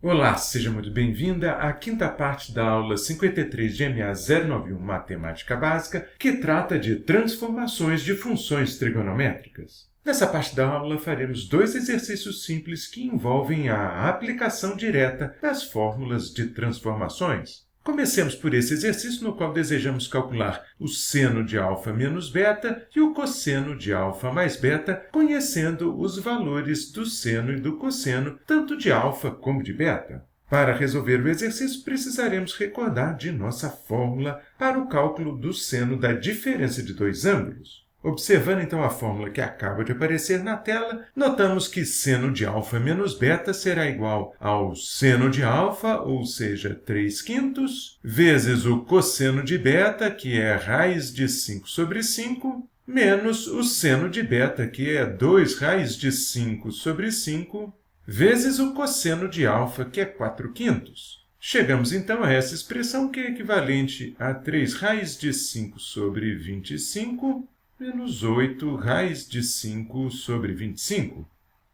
Olá, seja muito bem-vinda à quinta parte da aula 53 de MA 091 Matemática Básica, que trata de transformações de funções trigonométricas. Nessa parte da aula, faremos dois exercícios simples que envolvem a aplicação direta das fórmulas de transformações. Comecemos por esse exercício no qual desejamos calcular o seno de α menos beta e o cosseno de α mais beta, conhecendo os valores do seno e do cosseno, tanto de α como de beta. Para resolver o exercício, precisaremos recordar de nossa fórmula para o cálculo do seno da diferença de dois ângulos. Observando então a fórmula que acaba de aparecer na tela, notamos que seno de α menos beta será igual ao seno de α, ou seja, 3/5, vezes o cosseno de beta, que é raiz de 5 sobre 5, menos o seno de beta, que é 2 raiz de 5 sobre 5, vezes o cosseno de α, que é 4/5. Chegamos então a essa expressão, que é equivalente a 3 raiz de 5 sobre 25, menos 8 raiz de 5 sobre 25.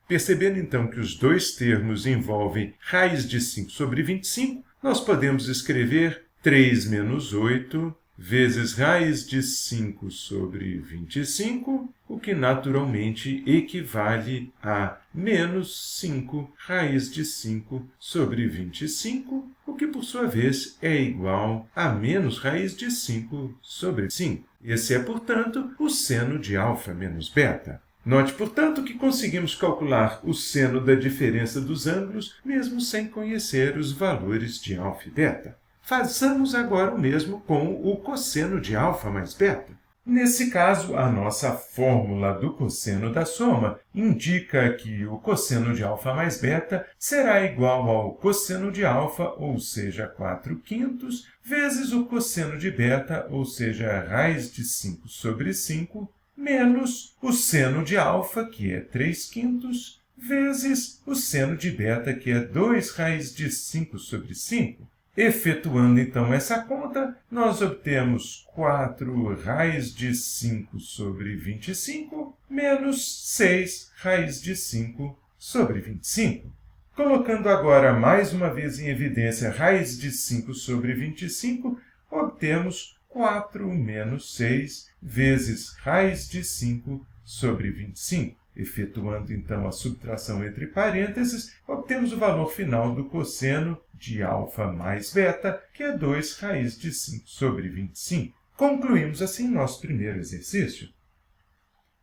Percebendo então que os dois termos envolvem raiz de 5 sobre 25, nós podemos escrever 3 menos 8 vezes raiz de 5 sobre 25, o que naturalmente equivale a menos 5 raiz de 5 sobre 25, o que por sua vez é igual a menos raiz de 5 sobre 5. Esse é, portanto, o seno de α menos beta. Note, portanto, que conseguimos calcular o seno da diferença dos ângulos, mesmo sem conhecer os valores de α e beta. Façamos agora o mesmo com o cosseno de α mais beta. Nesse caso, a nossa fórmula do cosseno da soma indica que o cosseno de α mais beta será igual ao cosseno de α, ou seja, 4/5, vezes o cosseno de beta, ou seja, raiz de 5 sobre 5, menos o seno de α, que é 3/5, vezes o seno de beta, que é 2 raiz de 5 sobre 5. Efetuando, então, essa conta, nós obtemos 4 raiz de 5 sobre 25, menos 6 raiz de 5 sobre 25. Colocando agora mais uma vez em evidência raiz de 5 sobre 25, obtemos 4 menos 6 vezes raiz de 5 sobre 25. Efetuando, então, a subtração entre parênteses, obtemos o valor final do cosseno de α mais beta, que é 2 raiz de 5 sobre 25. Concluímos, assim, nosso primeiro exercício.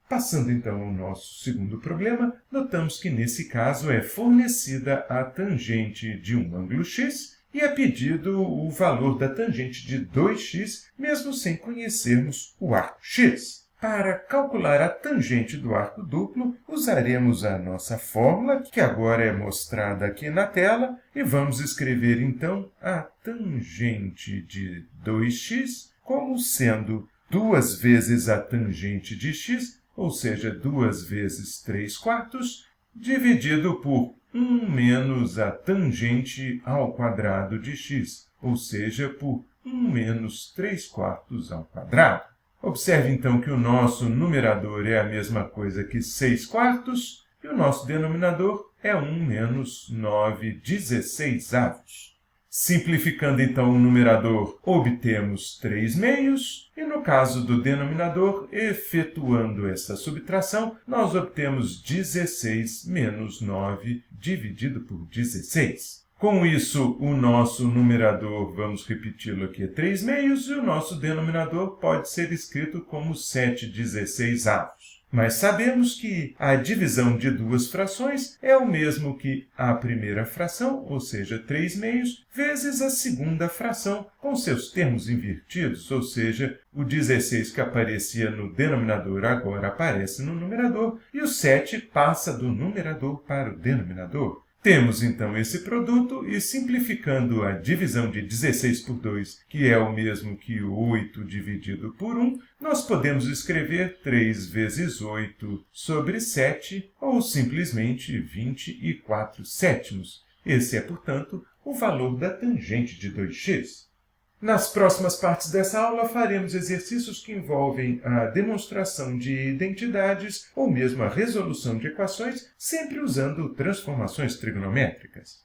Passando, então, ao nosso segundo problema, notamos que, nesse caso, é fornecida a tangente de um ângulo x e é pedido o valor da tangente de 2x, mesmo sem conhecermos o arco x. Para calcular a tangente do arco duplo, usaremos a nossa fórmula, que agora é mostrada aqui na tela, e vamos escrever, então, a tangente de 2x como sendo 2 vezes a tangente de x, ou seja, 2 vezes 3/4, dividido por 1 menos a tangente ao quadrado de x, ou seja, por 1 menos 3/4 ao quadrado. Observe, então, que o nosso numerador é a mesma coisa que 6/4 e o nosso denominador é 1 menos 9/16. Simplificando, então, o numerador, obtemos 3/2 e, no caso do denominador, efetuando essa subtração, nós obtemos 16 menos 9 dividido por 16. Com isso, o nosso numerador, vamos repeti-lo aqui, é 3/2 e o nosso denominador pode ser escrito como 7/16. Mas sabemos que a divisão de duas frações é o mesmo que a primeira fração, ou seja, 3/2, vezes a segunda fração, com seus termos invertidos, ou seja, o 16 que aparecia no denominador agora aparece no numerador e o 7 passa do numerador para o denominador. Temos, então, esse produto e, simplificando a divisão de 16 por 2, que é o mesmo que 8 dividido por 1, nós podemos escrever 3 vezes 8 sobre 7, ou simplesmente 24/7. Esse é, portanto, o valor da tangente de 2x. Nas próximas partes dessa aula, faremos exercícios que envolvem a demonstração de identidades ou mesmo a resolução de equações, sempre usando transformações trigonométricas.